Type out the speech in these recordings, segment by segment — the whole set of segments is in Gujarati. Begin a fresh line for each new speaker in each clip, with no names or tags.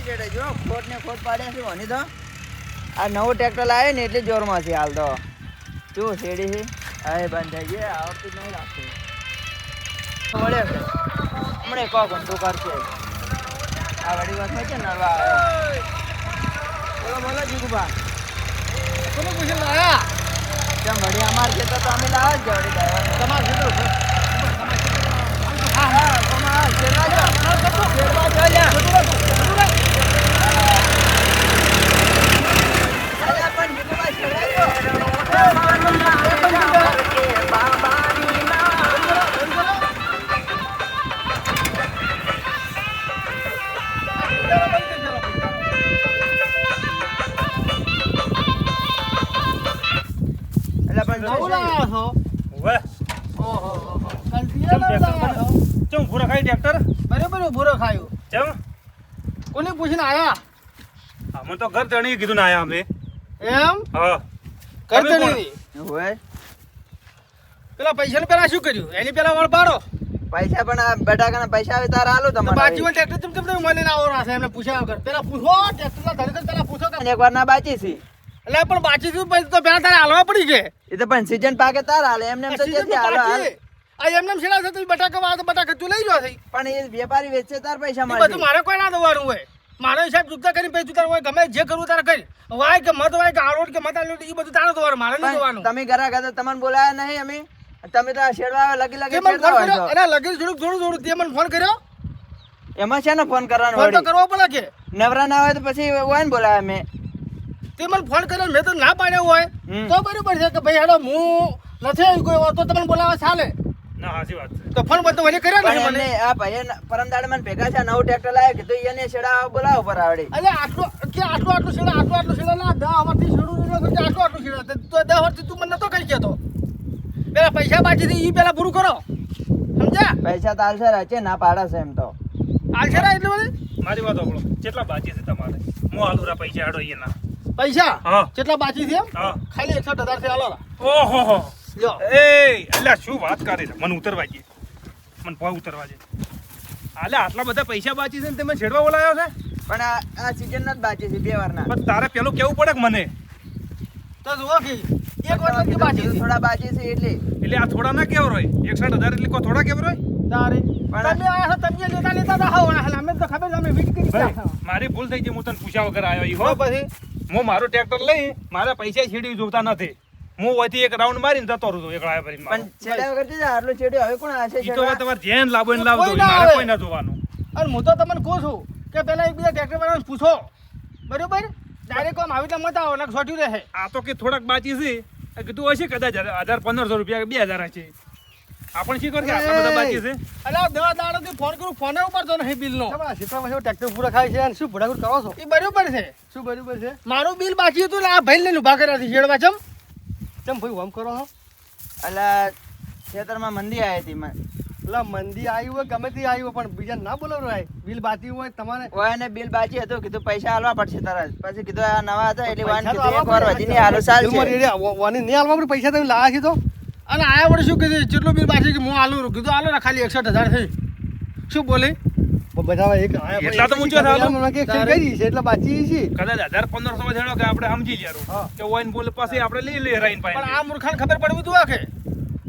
જેડે જો ખોટ ને ખોટ પાડ્યા છે ઓની તો આ નવો ટ્રેક્ટર લાવ્યો ને એટલે જોરમાં છે હાલ તો શું શેડી છે હવે બંધ થઈ ગઈ આવતી નહીં લાગતી મળે છે હમણાં કહો ઘંટું કરશે આ વડી વાત છે ને નવા બોલો જીગુબા
કોને પૂછી લાયા
કેમ વડી અમાર છે તો અમે લાવ જ વડી ડ્રાઈવર
તમાર જેટલું છે
હા તમાર શેરવા જો અલા પણ જીગુબા શેરવા જો
ભૂરો ખાયો
ચમ
કોને પૂછીને આયા
અમે તો ઘર તણી કીધું ને આયા અમે
એમ
હા
કરતણી
હોય
પેલા પૈસા પેલા શું કર્યું એની પેલા વળ પાડો
પૈસા પણ આ બટાકાના પૈસા આવે તારા આલો તમારે
બાજુમાં ટ્રેક્ટર તમે મને ના આવરા છે એમને પૂછ્યા વગર પેલા પૂછો ટ્રેક્ટરના ધણી પેલા પૂછો કે
એક વાર ના બાચી છે
એટલે પણ બાકી શું પૈસા તો પેલા તારે હાલવા પડી છે
એ તો પણ સીઝન પાકે તાર હાલે એમને એમ તો જેથી હાલો હાલ
આ એમને છેડા છે તો બટાકા વાળા તો બટાકા તું લઈ જો છે
પણ એ વેપારી વેચે તાર પૈસા
એ
મળે
બધું મારે કોઈ ના દવાનું હોય મારો હિસાબ ચૂકતા કરીને પૈસા તારે હોય ગમે જે કરવું તારે કરી વાય કે મત વાય કે આરોડ કે મત આલોડ એ બધું તારે દવાનું મારે નહીં દવાનું
તમે ઘરા ખાતે તમને બોલાયા નહીં અમે તમે તો આ શેડવા લગી
તે
લગી
મને
શેડવા
ફોન
હોય
કર્યો
છો.
અરે લગી થોડું તે મને ફોન કર્યો
એમાં છે ને ફોન કરવાનો
ફોન તો
વળી
કરવો પડે કે
નવરા ના હોય તો પછી હોય ને બોલાયા અમે
તે મને ફોન કર્યો મેં તો ના પાડ્યો હોય
હમ.
તો બરાબર છે કે ભાઈ હેડો હું નથી આવી કોઈ તો તમને બોલાવવા ચાલે
ના સાચી વાત છે
તો ફોન બંધ વળી કર્યો ને
પણ
મને
એમને આ ભાઈએ પરમદાડે મને ભેગા છે નવું ટ્રેક્ટર લાવ્યા કીધું એને શેડા બોલાવો પર આવડે
અલે આટલું છેડા ના 10 વર્ષથી છેડું આટલું છેડા તો 10 વર્ષથી તું મને નતો કહી કેતો પેલા પૈસા બાકી થી ઈ પેલા પૂરું કરો સમજ્યા
પૈસા તો હાલશે છે ના પાડે છે એમ તો
આ છેડા એટલે બધી
મારી વાત સાંભળો કેટલા બાકી છે તમારે હું આલુરા પૈસા આડો એના
પૈસા
હા
કેટલા બાકી છે એમ
હા
ખાલી 61,000 થી આલો
ઓહો હો
લ્યો
એ અલ્યા શું વાત કરે છે મને ઉતરવા દે મને પોય ઉતરવા દે અલ્યા આટલા બધા પૈસા બાકી છે ને તમે છેડવા બોલાયો છે
પણ આ સીઝન ના જ બાકી છે 2 વારના
પણ તારે પેલું કેવું પડે કે મને
તો જુઓ કે એક વર્ષ થી બાકી છે
થોડા બાકી છે એટલે
આ થોડા ના કેવર હોય 61,000 એટલે કોઈ થોડા કેવર હોય
તારે
પણ-
તમે આયા છો તમે લેતા તો હાવ અમે તો ખબર છે અમે વીટ કરી
ભાઈ,
ગયા
મારી ભૂલ થઈ ગઈ હું તને પૂછ્યા વગર આવ્યો ઈ હો
હો પછી
હું મારું ટ્રેક્ટર લઈ મારા પૈસા છેડી જોતા નથી હું વહીથી એક રાઉન્ડ મારીને જતો રહું છું એક રાય ભરીને
પણ છેડા વગર છે આટલું છેડ્યું હવે કોણ હશે
ઈ તો
છેડવા?
તમારે જેન લાવો એને લાવજો
કોઈ ના
મારે
આવે.
કોઈ ના જોવાનું
અને હું તો તમને કહું છું કે પેલા એક બીજા ટ્રેક્ટર વાળાને પૂછો બરોબર ડાયરેક્ટ આમ આવી રીતે મત આવો ને છોટ્યું રહે
આ તો કે થોડાક બાકી છે આ કીધું હશે કદાચ 1,500 રૂપિયા કે 2,000 હશે આપણે શી કર કે આટલા બધા બાકી છે
અલા દવા દાડાથી ફોન કરું ફોને ઉપાડતો નહીં બિલનો
ક્ષેત્રમાં ટ્રેક્ટર પૂરા ખાય છે અને શું ભડાકુટ કરો છો
એ બરોબર છે
શું બરાબર છે
મારું બિલ બાકી હતું ને આ ભાઈ લઈને ઉભા કર્યા છે શેડવા ચમ
કેમ ભાઈ આમ કરો છો
અલા ખેતરમાં મંદી આવી હતી
પેલા મંદી આવી હોય ગમે તે આવી હોય પણ બીજા ના બોલાવો ભાઈ બિલ બાકી હોય તમારે
ઓય ને બિલ બાકી હતું કીધું પૈસા હાલવા પડશે તરત પછી કીધું આ નવા હતા એટલે વાન
પૈસા તો
કીધું એક
આલવા
વાર
પડે.
વધી હાલો સાલ
બિલમાં
છે
રેડી વાની નહીં હાલવા પડે પૈસા તમે લાયા છે તો
અને આયા વડે શું કીધું કેટલું બિલ બાકી કે હું આલુ કીધું આલો ને ખાલી 61,000 થઈ શું બોલી
બધા એક
એટલા તો ઊંચો થાલો.
કરી છે એટલે બાકી છે
કદાચ 1,500 છેડો કે આપણે સમજી લેરો
હા.
કે ઓઈન બોલ પાસે આપણે લઈ લે રાઈન
પણ
પાસે
આ મૂર્ખાને ખબર પડવી તું કે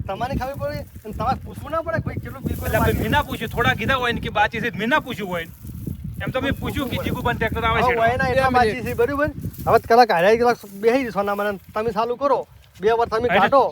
તમારે ખબર પડે અને તમારે પૂછવું ના પડે કે ભાઈ કેટલું બિલ
એટલે આપણે મેં ના પૂછ્યું થોડા કીધા હોય ને કે બાકી છે મેં ના પૂછ્યું હોય એમ તો મેં પૂછ્યું કે જીગુબાન ટ્રેક્ટર આવે છે
એટલા બાકી છે બરોબર હવે કલાક હાર્યા કલાક બેસી સોના મને તમે ચાલુ કરો 2 વાર તમે કાઢો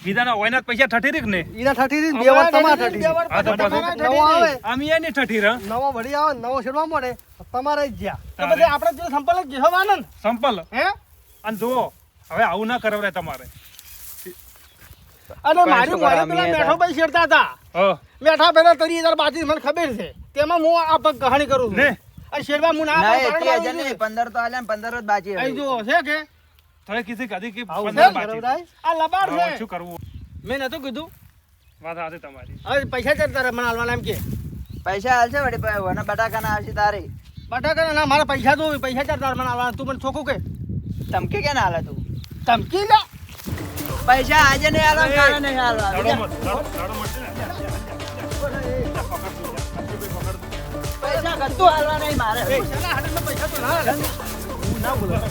બીજાના ઓયના જ પૈસા ઠઠી રીક ને
ઈના ઠઠી થી 2 વાર તમારે ઠઠી
હા, તો પછી
નવો આવે
આમ એને ઠઠી ર
નવો વળી આવે નવો છેડવા મળે તમારે જ જ્યાં
તો પછી આપણે જો સંપલ જ ગયો આનંદ
સંપલ
હે
અને જુઓ હવે આવું ના કરાવરે તમારે
અને મારી
શું
મારે
કરા,
પેલા
અમે
મેઠો ભાઈ શેરતા હતા
હ
મેઠા પેલા 30,000 બાકી મને ખબર છે તેમાં હું આ પગ કહાણી કરું છું
ને
અને શેરવા હું ના
ના
પાડું,
30,000 નહીં 15 તો આલ્યા ને 15 જ બાકી
અહીં
હવે.
જુઓ છે કે
થોડે કીધી કદી કે
આવું
15
છે,
બાકી
બરાબર આય?
આ લબાડ
હવે
છે
શું કરવું
મેં નતું કીધું
વાત સાથે તમારી
હવે પૈસા ચડતા મને હાલવાના એમ કે
પૈસા હાલશે વળી અને બટાકાના આવશે તારી
બટાકા ના મારા પૈસા તો પૈસા ચડતા મને હાલવાના તું મને ચોખ્ખું કે
ધમકી કે ના હાલે તું
ધમકી લે
પૈસા આજે નહીં હાલવા
એ,
કાલે નહીં હાલવા
દાડો મત, દાડો મત છે ને.
પૈસા પૈસા કશું હાલવા નહીં મારે.
શેના હાથમાં પૈસા તો ના હાલે.
ના બોલો
તો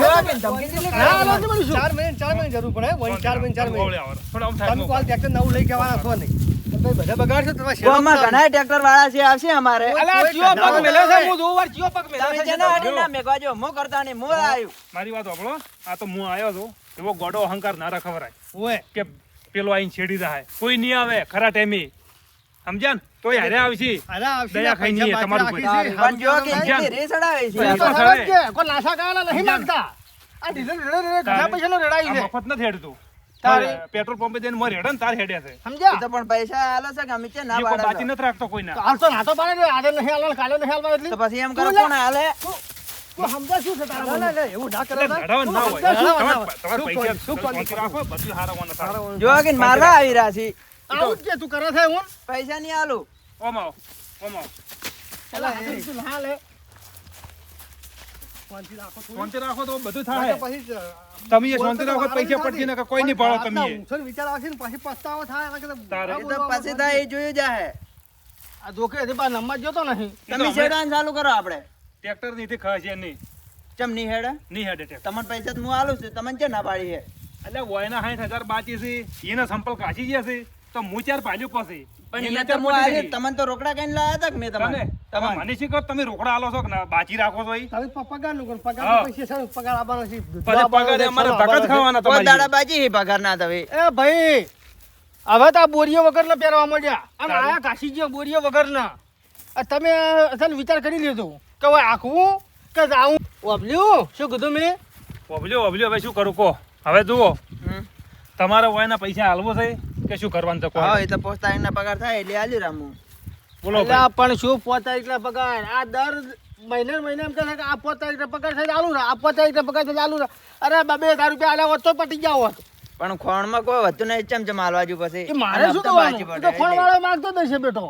જોવા કે ધમકી કેટલી
ના
કરી?
હાલે તો મને શું?
4 મહિને જરૂર પડે વળી 4 મહિને 4
ગોળે
મહિને
આવવાનો. થોડા આમ
તમે
સાઈડમાં
કોલ ટ્રેક્ટર નવું લઈ કહેવાના છો નહીં તમે બધા બગાડશો તમારે
ગામમાં ઘણા ટ્રેક્ટર વાળા છે આવશે અમારે.
અલા, ચિયો પગ મેલ્યો છે, હું જોઉં વાર ચિયો પગ મેલ્યો
તમે
છે.
જેના હાડી ના મેકવા જો, મો કરતા નહીં, મો આવ્યું.
મારી વાત સાંભળો. આ તો હું આવ્યો છું એવો ગોડો અહંકાર ના રખવરાય
ઓય
કે પેલો આઈને છેડી જાય કોઈ નહીં આવે ખરા ટાઈમે સમજ્યા ને તોય હારે આવશે
આના આવશે
દયા ખાઈ નહીં
પૈસા
તમારું
બાકી
કોઈ.
રાખી
પણ જો કે
સમજ્યા?
એની રેસ અડાવે છે.
એ તો
પૈસા
ખબર જ
છે.
છે, કોઈ નાસા કાયાના નહીં માંગતા. આ ડીઝલ રેડે ઘણા પૈસાનો રેડાઈ છે.
આ મફત નથી હેડતું
તારે.
પેટ્રોલ પંપે જઈને મારે હેડે ને તાર હેડે છે
સમજ્યા?
એ તો પણ પૈસા આલો છે કે અમે છે ના
એ કોઈ બાકી
પાડે
નથી રાખતો કોઈના
તો હાલ તો નાતો પાડે ને, આજે નહીં હાલવાનું, કાલે નહીં હાલવાનું એટલી.
તો પછી એમ કરો
તું લે.
કોણ હાલે?
તું સમજા શું છે તારા
ના,
મનમાં?
એવું ના કરો
એટલે
ના.
લડાવવાનું ના હોય
લડાવવાનું ના
તમારે
હોય.
પૈસા
શું
શાંતિ રાખો બધું હારવાનું સારું
જો કે મારવા આવી રહ્યા છે.
આવું જ છે, તું કરે છે હું?
પૈસા નહીં આલું.
ઓમ આવો ઓમ આવો
અલા, તું ના હાલે.
શાંતિ રાખો થોડી.
શાંતિ રાખો તો બધું
ના
થાય
તો પછી
તમે એ શાંતિ રાખો તો પૈસા પડશે ને કે કોઈ નહીં પાડો તમે એ.
ઊંચો વિચાર આવશે ને પછી પસ્તાવો થાય એટલે કે
તારે.
એ તો પછી થાય એ જોયું જાહે.
આ જોકે હજી પાછો નંબર જોતો નહીં.
તમે શેડાન ચાલુ કરો આપણે.
ટ્રેક્ટર ની ખાશે નહીં
ચમ નહીં હેડે?
નહીં હેડે ટ્રેક્ટર
તમને પૈસા તો હું આલું છું, તમને છે ના પાડી છે.
એટલે વયના 60,000 બાકી છે એના સંપલ કાઢી ગયા છે તો હું ચાર પાલ્યું પછી
પણ
એના
એ તો
ચાર
હું
પડી
આજે
ગઈ.
તમને તો રોકડા કઈ લાયા હતા કે મેં તમને?
તમે મને શી કહો તમે રોકડા આલો છો કે ના બાકી રાખો છો ઈ?
તમે પગાર નું કરો પગાર
હા.
પૈસા છે પગાર આપવાનો છે
પછી પગારે અમારે ધક્કા જ ખાવાના
કોઈ દાડા
તમારી
બાજી છે પગાર ના થવી.
એ ભાઈ, હવે તો આ બોરીઓ વગરના પહેરવા મળ્યા અને આયા કાશી ગયા બોરીઓ વગરના. આ તમે અસલ વિચાર કરી લીધો કે હવે આખવું કે જાવું. ઓબલ્યું શું કીધું મેં?
ઓબલ્યો હવે શું કરું કહો હવે જુઓ
હમ.
તમારે વયના પૈસા હાલવો છે કે શું કરવાનું છે કહો
હા, એ તો પોસ્ટ તારીખના પગાર થાય એટલે આલ્યું રામું.
બોલો
અલ્યા, પણ શું 5 તારીખના પગાર? આ દર મહિને એમ કહે છે કે આ 5 તારીખના પગાર થાય ચાલુ રહે, આ 5 તારીખના પગાર થાય ચાલુ રહે. અરે 2,000 રૂપિયા આલ્યા હોત તો પટી ગયા હોત.
પણ ખોણમાં કોઈ વધતું નહીં, ચમ હાલવા જો પછી.
એ મારે
અને
શું
હપ્તા
કરવાનું?
બાકી
એ તો
પડે
ફોન
એટલે.
વાળો માંગતો જ હશે બેટો.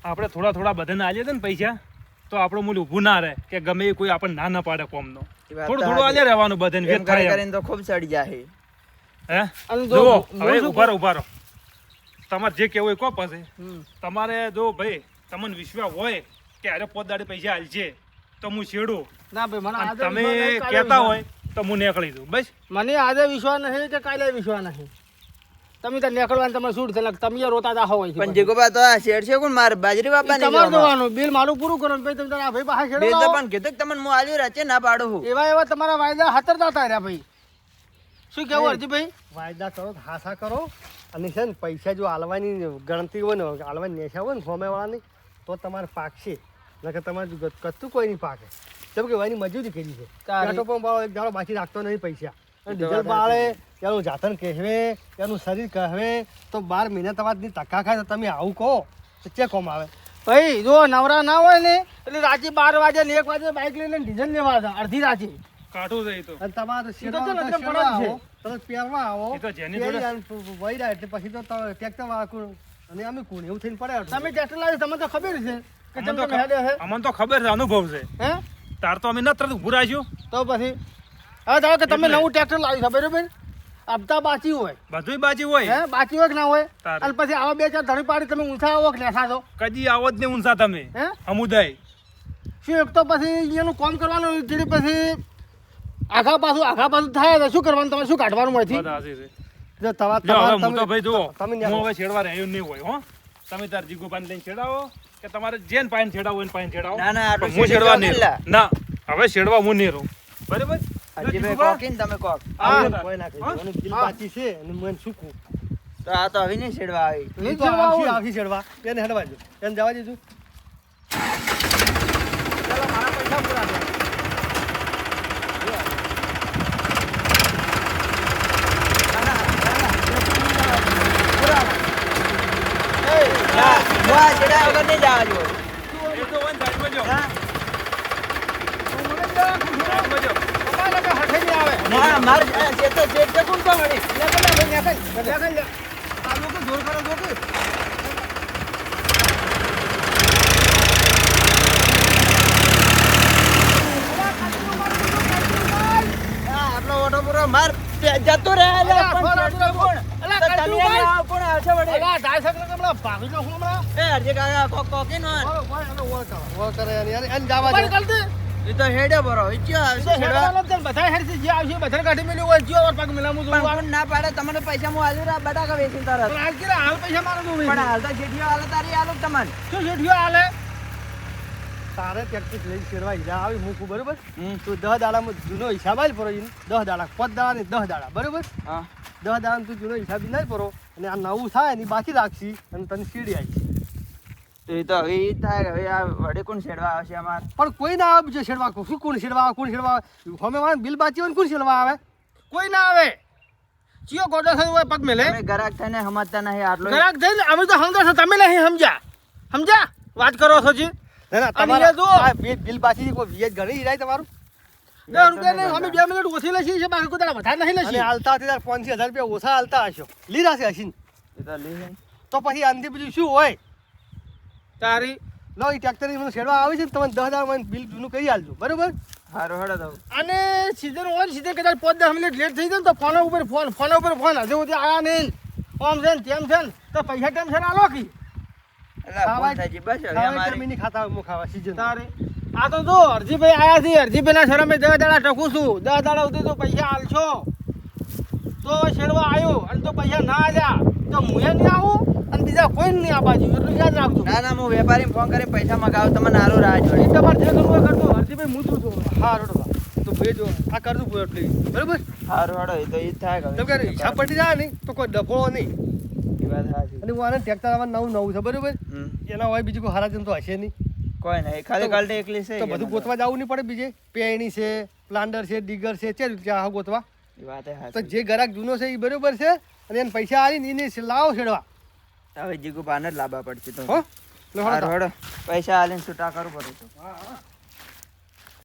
આપણે થોડા બધાને આલીએ છે ને પૈસા તો આપણું મૂલ્ય ઊભું ના રહે કે ગમે એ કોઈ આપણને ના પાડે કોમનો
એ વાત
થોડું
તો
થોડું
સાચી.
આલ્યા રહેવાનું બધાને
એમ
વેત
કરી
થાય એમ.
કરીને તો ખૂબ સડી જાય.
હે
અને
જુઓ
જો
હવે
શું
ઉભા રહો તમારે જે કેવું હોય કહો પછી
હમ.
તમારે જો ભાઈ તમને વિશ્વાસ હોય કે અરે 5 દાડે પૈસા હાલશે તો હું છેડું
ના ભાઈ, મને
અને
આજે
તમે
વિશ્વાસ નહીં, કાલે
કહેતા
વિશ્વાસ.
હોય તો હું નીકળી દઉં બસ
મને આજે વિશ્વાસ નહીં કે કાલે વિશ્વાસ નહીં. તમે તો નીકળવાનું તમે શું છે? તમે રોતા જા હોય છે.
પણ જીગોબા તો આ શેડ છે કોણ મારે બાજરી
ઈ
વાપવાની
તમારે
છે આમાં.
જોવાનું, બિલ મારું પૂરું કરો ને પછી તમે તારા ભાઈ પાસે
બે
છેડો
તો
લાવો.
પણ કીધું કે તમને હું આલ્યું રાચે ના પાડું હું.
એવા તમારા વાયદા હાતર જતા રહ્યા ભાઈ. શું કેવું હરજીભાઈ?
વાયદા કરો તો હાસા કરો અને છે ને પૈસા જો હાલવાની ગણતરી હોય ને હાલવાની નેશા હોય ને ફોમેવાળાની તો તમારે પાકશે નકર તમારે કશું કોઈ નહીં પાકે કેમ કે એની મજૂરી કરી છે
તારી.
પેટ્રોલ પંપ વાળો એક દાડો બાકી રાખતો નહીં પૈસા અને
એ તો
ડીઝલ
વાત
બાળે એનું જાતન કહેવે એનું શરીર કહેવે તો 12 મહિના તમારી ટકા ખાય તો તમે આવું કહો તો ચે કોમ આવે
ભાઈ જો નવરા ના હોય ને એટલે રાતે 12 વાગે ને 1 વાગે બાઇક લઈને ડીઝલ લેવા હતા અડધી રાતે.
કાઢું છે એ તો
અને તમારે
તો ચાલો, એટલે પડો જ છે.
તમે પહેરવા આવો
એ તો જેની જોડે-
પહેરી અને વૈરા એટલે પછી તો ટ્રેક્ટર વાળા અને અમે કોણ એવું થઈને પડે
તમે ટ્રેક્ટર લાવી તમને તો ખબર છે કે
અમને
તમે હેડે હે?
તો ખબર છે અનુભવ છે
હે
તાર તો અમે નત્ર ઊભું રાખ્યું
તો પછી હવે ધારો કે તમે
એટલે.
નવું ટ્રેક્ટર લાવી છે બરોબર, હપ્તા બાકી હોય
બધુંય બાજી હોય
હે બાકી હોય કે ના હોય
તારે.
અને પછી આવા 2-4 ધણી પાડી તમે ઊંચા આવો કે નેસા દો
કદી આવો જ નહીં ઊંચા તમે
હે
સમુદાય
શું એક તો પછી એનું કામ કરવાનું જેડી પછી આખા પાછું થાય તો શું કરવાનું તમે શું કાઢવાનું માંથી
વાત સાચી છે
જો
લ્યો, હવે હું તો ભાઈ જુઓ
તમે
હું હવે છેડવા રહ્યો નહીં હોય હો તમે તાર જીગુભાઈને લઈને છેડાવો કે તમારે જેન પાઈને છેડાવો એને પાઈને છેડાવો
ના, ના, આટલું
પણ હું છેડવા
છેડી
નહીં
દો
રહું. ના હવે છેડવા હું નહીં રહું બરાબર
હરજીભાઈ
જીગુભા?
કોકીને તમે કોક.
હા.
કોઈ ના કહી
હા?
દેવાનું. બિલ
હા.
બાકી છે અને મને સૂકવું
તો આ તો હવે નહીં છેડવા આવી.
નહીં
તો
જવા
આવશે
આવું.
આવશે ચડવા એને હડવા દો એને જવા દેજો
ચાલો મારા પૈસા પૂરા થયા.
ના, હું આ છેડા વગર નહીં જવા જેવો.
એ તો હોય ને સાઈડમાં જાઓ.
હા?
સાઈડમાં જાઓ.
પપ્પા લોકો હાથે નહીં આવે.
ના, મારે આ શેઠ તો કોણ કોણ વળી?
નેકળ લે ભાઈ, નેકળ. નેકળ લે. આ લોકો જોર કરો, જોર કર.
હા, આપણો ઓટો પૂરો માર જતો રહે એટલે
અલા,
પણ
થોડા
શેઠ તો કોણ?
અલા,
તો
કરતું
તમે
ભાઈ.
આવો, કોણ આવશે વળી?
અલા, ડાય શકને કે હમણાં ભાગી નાખું હમણાં.
એ હરજી કાકા કોકી નો
બોલો, ભાઈ, એને ઓળ કરો. ઓળ કરે એને જવા
ઉપાડી
દે.
કાઢ દે.
એ તો હેડે બરો ઈચ્યો
તો
આવશે છેડવા.
હેડવાનો જ છે ને, બધાય હેડશે. જે આવશે એ બધાને કાઢી મેલ્યું હોય. જ્યો વાર પગ મેલામું છું.
પણ કોણ ના પાડે તમને પૈસા હું આલ્યું રા બટાકા વેચીને તરત.
પણ હાલ કેટલા? હાલ પૈસા મારો દઉં
પણ હાલ તો જેઠીઓ હાલે તારી આલું તમને.
શું શેઠિયો હાલે?
તારે પ્રેક્ટિસ લઈ શેરવા હીરા આવી મૂકું બરોબર
હમ.
તું 10 દાડામાં જૂનો હિસાબ આલ પરો 10 દાડા 5 દાડા ને 10 દાડા બરોબર
હા
10 દાડા તું જૂનો હિસાબ ના પરો અને આ નવું થાય એની બાકી રાખશી અને તને સીડી આવી
તો એ તો હવે ઈ જ થાય કે હવે આ વડે કોણ છેડવા આવશે અમાર.
પણ કોઈ ના આવે બીજો શેરવા શું કોણ શેરવા આવે કોણ શેરવા આવે હમે વાળા બિલ બાચી હોય ને કોણ શેરવા આવે
કોઈ ના આવે. ચિયો ગોડો થયો હોય પગ મેલે.
તમે ગ્રાહક થઈને સમજતા નહીં આટલો.
ગ્રાહક થઈને અમે તો સમજો છો, તમે નહીં સમજ્યા. સમજ્યા? વાત કરો છો જી.
ના ના
અને
તમારા
એ જો.
આ બિલ બાચી કોઈ વ્યાજ ઘણી હિરાય તમારું
10 રૂપિયા નહીં, અમે 2 મિનિટ ઓછી લઈશી છે, બાકી કોઈ દાડા વધારે નહીં
અને
લઈશી.
હાલતા હતી તાર 5,000 રૂપિયા ઓછા હાલતા હશો લીધા છે હસીન
એ તો લે છે.
તો પછી આનથી બીજું શું હોય
તારી
લો એ ટ્રેક્ટર મને શેરવા આવે છે ને તમને 10 દાડા બિલ જૂનું કરી આલજો બરોબર
હારું હેડો તો.
અને સીધો હોય ને સીધે કદાચ 5-10 મિનિટ લેટ થઈ જાય ને તો ફોન ઉપર ફોન હજુ સુધી આયા નહીં. આમ છે ને તેમ છે ને તો પૈસા કેમ છે આલો કી
એટલે ફોન થાય છે બસ હવે
ખાવા
અમારી.
જમીની ખાતા હું ખાવા સીઝન
તારે આ તો જો હરજીભાઈ આયા છે. હરજીભાઈના શરમે 10 દાડા ટકું છું. 10 દાડા સુધી તો પૈસા આલશો તો શેરવા આવ્યો અને તો પૈસા ના આલ્યા તો હું નહીં આવું અને બીજા કોઈ નહીં આ બાજુ. એટલું યાદ રાખજો.
ના ના હું વેપારીને ફોન કરી પૈસા મગાવું તમને હારું રાહ
એ
જોડે.
તમારે જે કરવું હોય કરજો. હરજીભાઈ હું છું છું.
હા રોડો તો ભાઈ જો આ કરજો પૂરો એટલે બરોબર
હારું હેડો એ તો ઈ જ થાય કે
તો
હવે.
કે હિસાબ પડી જાય નહીં તો કોઈ ડફોળો નહીં
ઈ વાત સાચી.
અને હું આને ટ્રેક્ટર આવવાનું નવું છે બરોબર
હમ.
એના હોય બીજું કોઈ હારાજન તો હશે નહીં
કોઈ નહીં ખાલી કલટી એકલી છે
તો બધું ગોતવા જવું નહીં પડે બીજે પેણી છે પ્લાન્ડર છે ડીગર છે ચેલ ત્યાં ગોતવા
ઈ વાત એ
તો
સાચી.
જે ગ્રાહક જૂનો છે એ બરોબર છે અને એને પૈસા આવીને એને લાવો છેડવા
હવે જીગુ પાને જ લાવવા પડશે તો.
હો લો
હારું હેડો પૈસા આલીને છૂટા કરું પડે તો.
હા હા